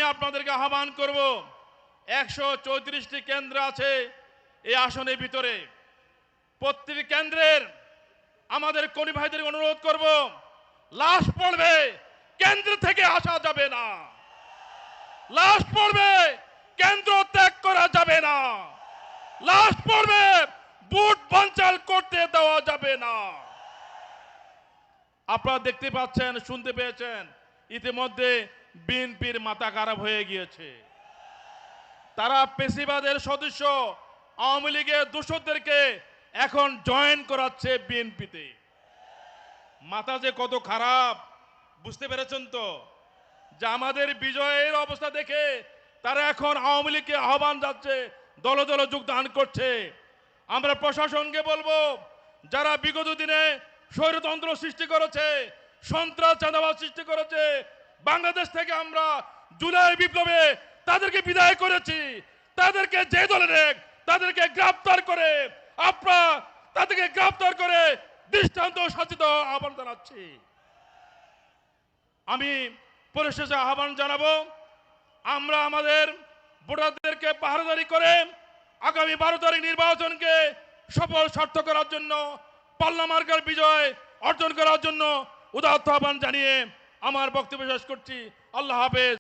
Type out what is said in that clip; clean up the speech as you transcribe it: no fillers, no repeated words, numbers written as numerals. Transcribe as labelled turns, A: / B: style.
A: আমি আপনাদেরকে আহ্বান করব, 134টি কেন্দ্র আছে এই আসনের ভিতরে। প্রত্যেকটি কেন্দ্রের আমাদের কর্মী ভাইদের অনুরোধ করব, লাশ পড়বে কেন্দ্র থেকে আসা যাবে না, লাশ পড়বে কেন্দ্র ত্যাগ করা যাবে না, লাশ পড়বে বুট বানচাল করতে দেওয়া যাবে না। আপনারা দেখতে পাচ্ছেন, শুনতে পেয়েছেন, ইতিমধ্যে বিএনপির মাথা খারাপ হয়ে গিয়েছে। তারা পেশিবাদের সদস্য আওয়ামী লীগের দোসরদেরকে এখন জয়েন করাচ্ছে বিএনপিতে। মাথা যে কত খারাপ বুঝতে পেরেছেন তো? যে আমাদের বিজয়ের অবস্থা দেখে তারা এখন আওয়ামী লীগকে আহ্বান যাচ্ছে, দলে দলে যোগদান করছে। আমরা প্রশাসনকে বলবো, যারা বিগত দিনে স্বৈরতন্ত্র সৃষ্টি করেছে, সন্ত্রাস চাঁদাবাজ সৃষ্টি করেছে, বাংলাদেশ থেকে আমরা জুলাই বিপ্লবে তাদেরকে বিদায় করেছি, তাদেরকে যে দলে নেক তাদেরকে গ্রেফতার করে, আপনারা তাদেরকে গ্রেফতার করে দৃষ্টান্ত শাস্তি আহ্বান জানাচ্ছি। আমি পরিশেষে আহ্বান জানাবো, আমরা আমাদের ভোটারদেরকে পাহারাদারি করে আগামী 12 তারিখ নির্বাচনকে সফল সার্থক করার জন্য, পাল্লামার্কার বিজয় অর্জন করার জন্য উদাত্ত আহ্বান জানিয়ে আমার বক্তব্য শেষ করছি। আল্লাহ হাফেজ।